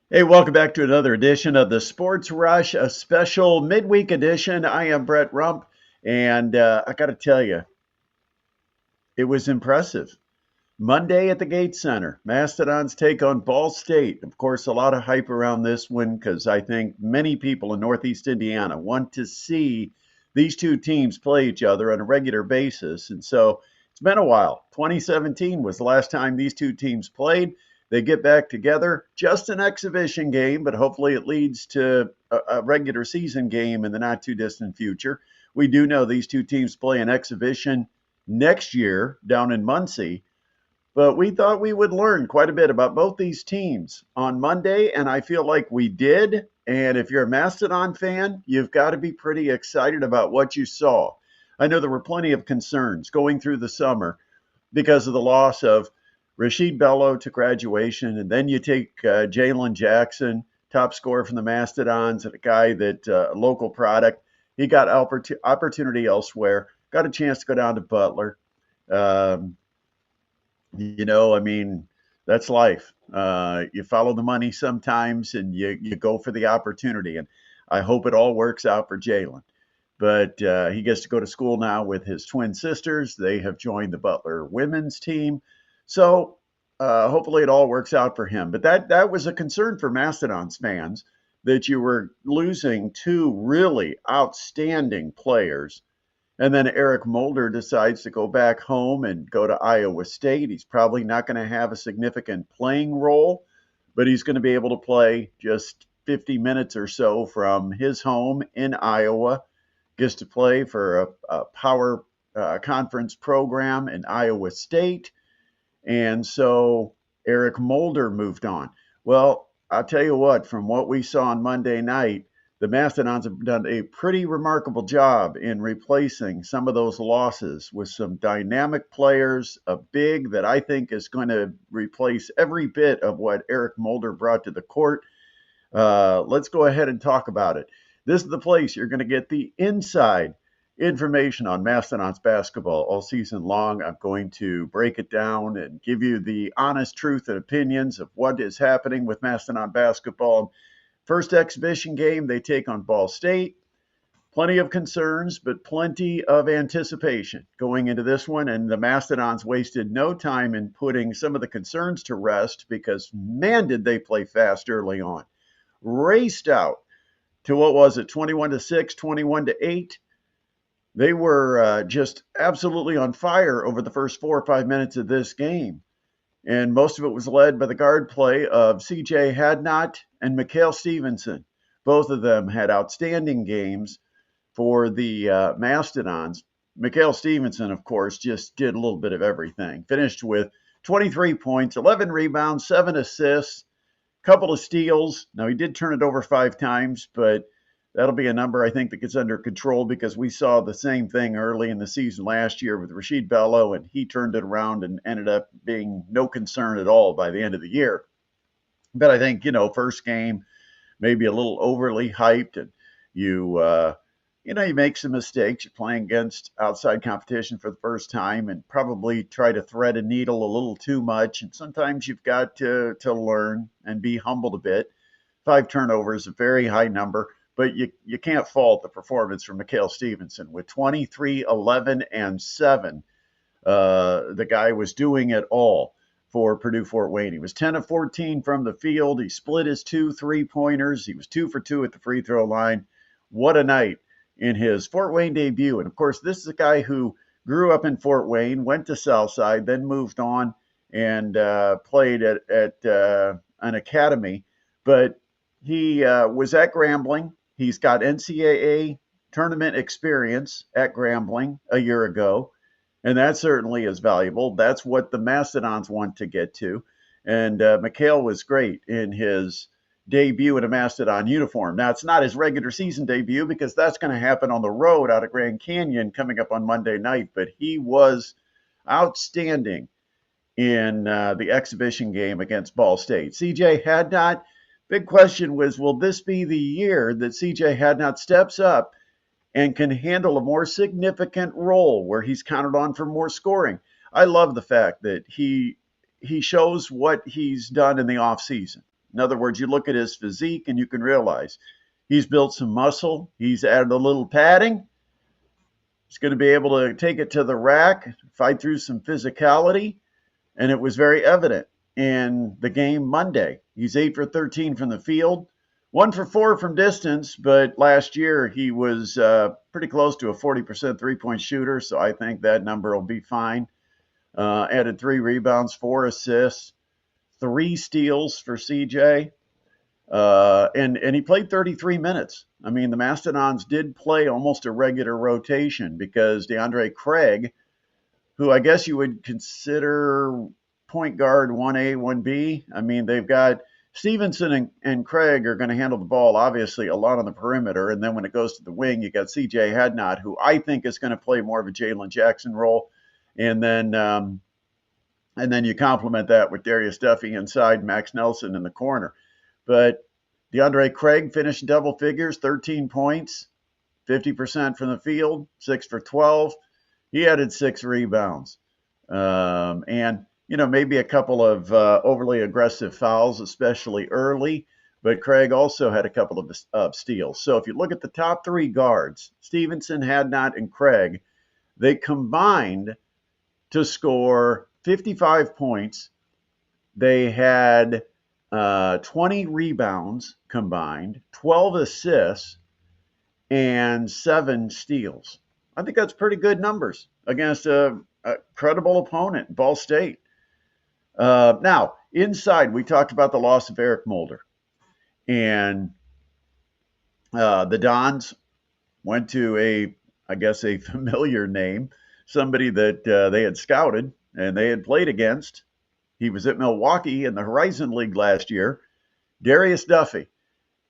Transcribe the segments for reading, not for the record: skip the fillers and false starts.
Hey, welcome back to another edition of the Sports Rush, a special midweek edition. I am Brett Rump, and I got to tell you, it was impressive. Monday at the Gates Center, Mastodons take on Ball State. Of course, a lot of hype around this one because I think many people in Northeast Indiana want to see these two teams play each other on a regular basis. And so it's been a while. 2017 was the last time these two teams played. They get back together, just an exhibition game, but hopefully it leads to a regular season game in the not too distant future. We do know these two teams play an exhibition next year down in Muncie, but we thought we would learn quite a bit about both these teams on Monday, and I feel like we did. And if you're a Mastodon fan, you've got to be pretty excited about what you saw. I know there were plenty of concerns going through the summer because of the loss of Rashid Bello to graduation, and then you take Jalen Jackson, top scorer from the Mastodons, and a guy that local product. He got opportunity elsewhere, got a chance to go down to Butler. Um, I mean, that's life. You follow the money sometimes, and you go for the opportunity. And I hope it all works out for Jalen. But he gets to go to school now with his twin sisters. They have joined the Butler women's team. So hopefully it all works out for him. But that was a concern for Mastodons fans that you were losing two really outstanding players, and then Eric Mulder decides to go back home and go to Iowa State. He's probably not going to have a significant playing role, but he's going to be able to play just 50 minutes or so from his home in Iowa. Gets to play for a power conference program in Iowa State. And so Eric Mulder moved on. Well, I'll tell you what, from what we saw on Monday night, the Mastodons have done a pretty remarkable job in replacing some of those losses with some dynamic players, a big that I think is going to replace every bit of what Eric Mulder brought to the court. Let's go ahead and talk about it. This is the place you're going to get the inside information on Mastodons basketball all season long. I'm going to break it down and give you the honest truth and opinions of what is happening with Mastodon basketball. First exhibition game, they take on Ball State. Plenty of concerns, but plenty of anticipation going into this one. And the Mastodons wasted no time in putting some of the concerns to rest because, man, did they play fast early on. Raced out to what was it, 21 to 6, 21 to 8. They were just absolutely on fire over the first 4 or 5 minutes of this game. And most of it was led by the guard play of CJ Hadnot and Mikhail Stevenson. Both of them had outstanding games for the Mastodons. Mikhail Stevenson, of course, just did a little bit of everything. Finished with 23 points, 11 rebounds, 7 assists, couple of steals. Now, he did turn it over 5 times, but that'll be a number I think that gets under control because we saw the same thing early in the season last year with Rashid Bello, and he turned it around and ended up being no concern at all by the end of the year. But I think, first game, maybe a little overly hyped, and you make some mistakes. You're playing against outside competition for the first time and probably try to thread a needle a little too much. And sometimes you've got to learn and be humbled a bit. 5 turnovers, a very high number, but you can't fault the performance from Mikhail Stevenson with 23, 11, and 7. The guy was doing it all for Purdue Fort Wayne. He was 10 of 14 from the field. He split his 2 3-pointers. He was 2 for 2 at the free throw line. What a night in his Fort Wayne debut. And of course, this is a guy who grew up in Fort Wayne, went to Southside, then moved on and played at an academy. But he was at Grambling. He's got NCAA tournament experience at Grambling a year ago, and that certainly is valuable. That's what the Mastodons want to get to. And Mikhail was great in his debut in a Mastodon uniform. Now, it's not his regular season debut because that's going to happen on the road out of Grand Canyon coming up on Monday night, but he was outstanding in the exhibition game against Ball State. CJ Hadnot, big question was, will this be the year that CJ Hadnot steps up and can handle a more significant role where he's counted on for more scoring? I love the fact that he shows what he's done in the offseason. In other words, you look at his physique and you can realize he's built some muscle. He's added a little padding. He's going to be able to take it to the rack, fight through some physicality. And it was very evident in the game Monday. He's 8 for 13 from the field, 1 for 4 from distance, but last year he was pretty close to a 40% three-point shooter, so I think that number will be fine. Added 3 rebounds, 4 assists, 3 steals for CJ, and he played 33 minutes. I mean, the Mastodons did play almost a regular rotation because DeAndre Craig, who I guess you would consider point guard 1A, 1B. I mean, they've got Stevenson and Craig are going to handle the ball, obviously, a lot on the perimeter. And then when it goes to the wing, you got CJ Hadnot, who I think is going to play more of a Jalen Jackson role. And then you complement that with Darius Duffy inside, Max Nelson in the corner. But DeAndre Craig finished double figures, 13 points, 50% from the field, 6 for 12. He added 6 rebounds. And, maybe a couple of overly aggressive fouls, especially early. But Craig also had a couple of steals. So if you look at the top 3 guards, Stevenson, Hadnot, and Craig, they combined to score 55 points. They had 20 rebounds combined, 12 assists, and 7 steals. I think that's pretty good numbers against a credible opponent, Ball State. Now, inside, we talked about the loss of Eric Mulder. And the Dons went to a familiar name, somebody that they had scouted and they had played against. He was at Milwaukee in the Horizon League last year, Darius Duffy.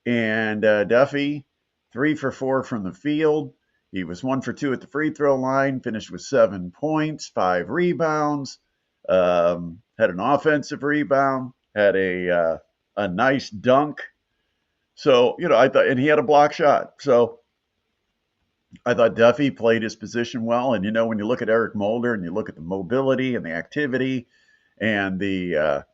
And Duffy, 3 for 4 from the field. He was 1 for 2 at the free throw line, finished with 7 points, 5 rebounds, had an offensive rebound, had a nice dunk. So, I thought, and he had a block shot. So I thought Duffy played his position well. And, when you look at Eric Mulder and you look at the mobility and the activity and the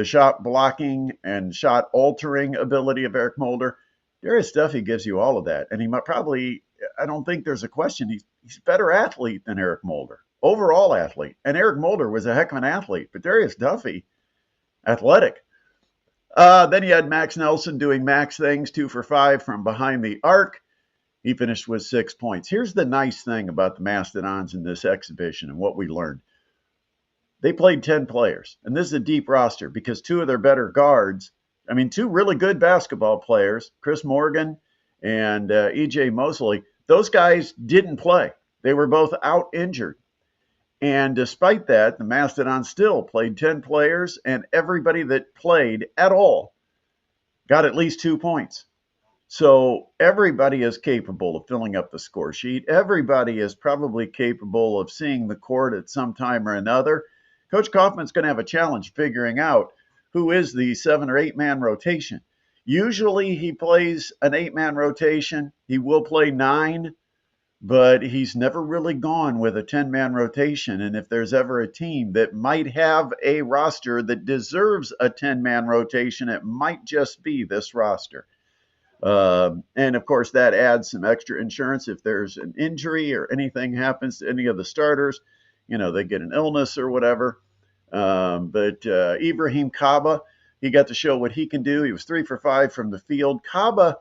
shot blocking and shot altering ability of Eric Mulder, Darius Duffy gives you all of that. And he might probably, I don't think there's a question, he's a better athlete than Eric Mulder, overall athlete. And Eric Mulder was a heck of an athlete, but Darius Duffy, athletic. Then you had Max Nelson doing Max things, 2 for 5 from behind the arc. He finished with 6 points. Here's the nice thing about the Mastodons in this exhibition and what we learned. They played 10 players, and this is a deep roster because 2 of their better guards, 2 really good basketball players, Chris Morgan and E.J. Mosley, those guys didn't play. They were both out injured. And despite that, the Mastodons still played 10 players, and everybody that played at all got at least 2 points. So everybody is capable of filling up the score sheet. Everybody is probably capable of seeing the court at some time or another. Coach Kaufman's going to have a challenge figuring out who is the 7 or 8 man rotation. Usually he plays an 8-man rotation. He will play 9, but he's never really gone with a 10-man rotation. And if there's ever a team that might have a roster that deserves a 10-man rotation, it might just be this roster. And of course, that adds some extra insurance if there's an injury or anything happens to any of the starters. They get an illness or whatever. But Ibrahim Kaba, he got to show what he can do. He was 3 for 5 from the field. Kaba,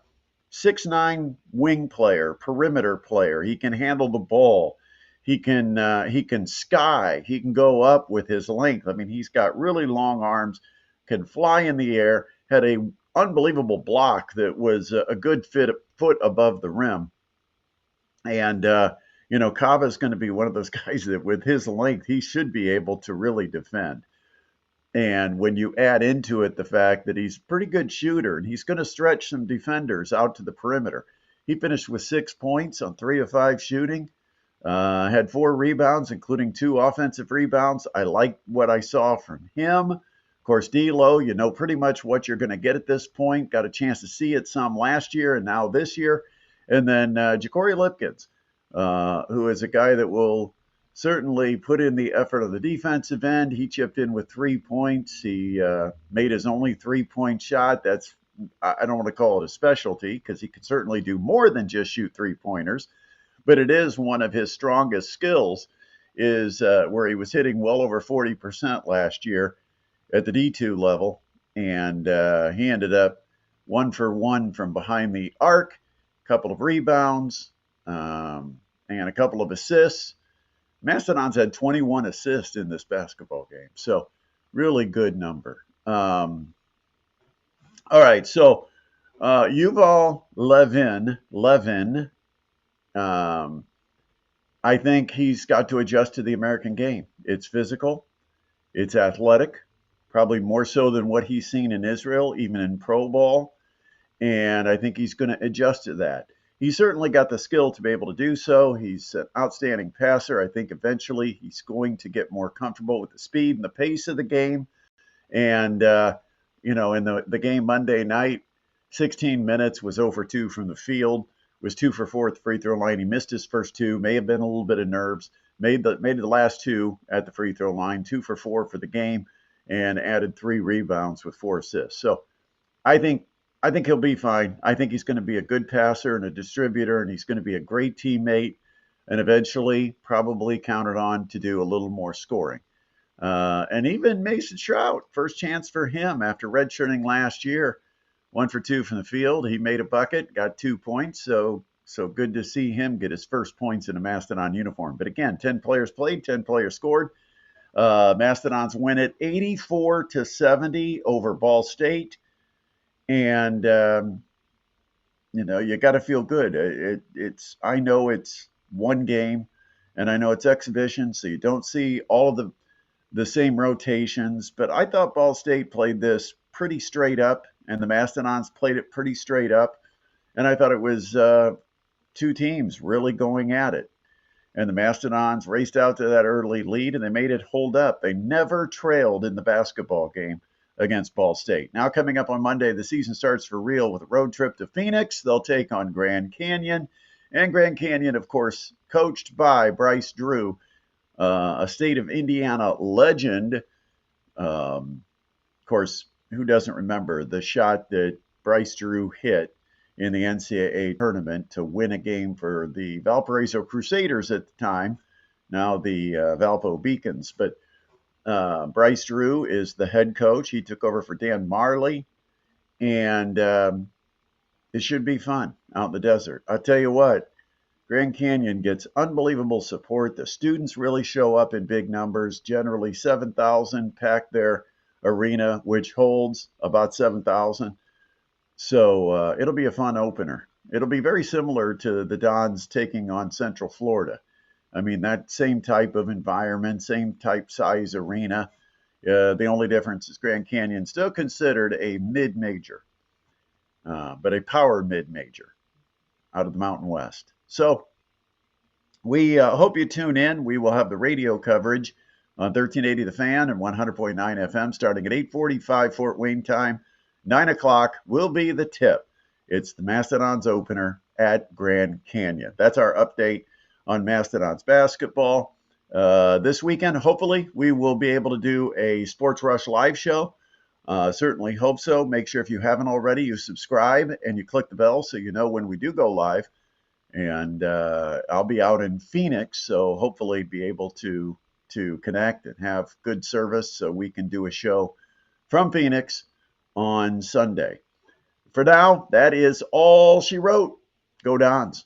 6'9" wing player, perimeter player. He can handle the ball. He can sky. He can go up with his length. He's got really long arms, can fly in the air, had a unbelievable block that was a good foot above the rim. And, Kava is going to be one of those guys that with his length, he should be able to really defend. And when you add into it the fact that he's a pretty good shooter and he's going to stretch some defenders out to the perimeter. He finished with 6 points on 3 of 5 shooting, had 4 rebounds, including 2 offensive rebounds. I like what I saw from him. Of course, D'Lo, pretty much what you're going to get at this point. Got a chance to see it some last year and now this year. And then Ja'Cory Lipkins, who is a guy that will certainly put in the effort on the defensive end. He chipped in with 3 points. He made his only 3-point shot. That's, I don't want to call it a specialty because he could certainly do more than just shoot 3-pointers, but it is one of his strongest skills, is where he was hitting well over 40% last year at the D2 level. And he ended up 1 for 1 from behind the arc, a couple of rebounds, and a couple of assists. Mastodon's had 21 assists in this basketball game. So really good number. All right. So Yuval Levin, I think he's got to adjust to the American game. It's physical. It's athletic, probably more so than what he's seen in Israel, even in pro ball. And I think he's going to adjust to that. He's certainly got the skill to be able to do so. He's an outstanding passer. I think eventually he's going to get more comfortable with the speed and the pace of the game. And, in the game Monday night, 16 minutes, was 0 for 2 from the field, was 2 for 4 at the free throw line. He missed his first two, may have been a little bit of nerves, made the last two at the free throw line, 2 for 4 for the game, and added 3 rebounds with 4 assists. So I think he'll be fine. I think he's going to be a good passer and a distributor, and he's going to be a great teammate, and eventually probably counted on to do a little more scoring. And even Mason Trout, first chance for him after redshirting last year, 1 for 2 from the field. He made a bucket, got 2 points. So good to see him get his first points in a Mastodon uniform. But again, 10 players played, 10 players scored. Mastodons win it 84-70 over Ball State. And, you got to feel good. I know it's one game, and I know it's exhibition, so you don't see all of the same rotations. But I thought Ball State played this pretty straight up, and the Mastodons played it pretty straight up. And I thought it was two teams really going at it. And the Mastodons raced out to that early lead, and they made it hold up. They never trailed in the basketball game against Ball State. Now, coming up on Monday, the season starts for real with a road trip to Phoenix. They'll take on Grand Canyon. And Grand Canyon, of course, coached by Bryce Drew, a state of Indiana legend. Of course, who doesn't remember the shot that Bryce Drew hit in the NCAA tournament to win a game for the Valparaiso Crusaders at the time, now the Valpo Beacons. But Bryce Drew is the head coach. He took over for Dan Marley, and it should be fun out in the desert. I'll tell you what, Grand Canyon gets unbelievable support. The students really show up in big numbers. Generally 7,000 pack their arena, which holds about 7,000. So it'll be a fun opener. It'll be very similar to the Dons taking on Central Florida. I mean, that same type of environment, same type size arena. The only difference is Grand Canyon still considered a mid-major, but a power mid-major out of the Mountain West. So we hope you tune in. We will have the radio coverage on 1380 The Fan and 100.9 FM starting at 8:45 Fort Wayne time. 9 o'clock will be the tip. It's the Mastodons opener at Grand Canyon. That's our update on Mastodons basketball. This weekend, hopefully, we will be able to do a Sports Rush live show. Certainly hope so. Make sure if you haven't already, you subscribe and you click the bell so you know when we do go live. And I'll be out in Phoenix, so hopefully be able to connect and have good service so we can do a show from Phoenix on Sunday. For now, that is all she wrote. Go Dons.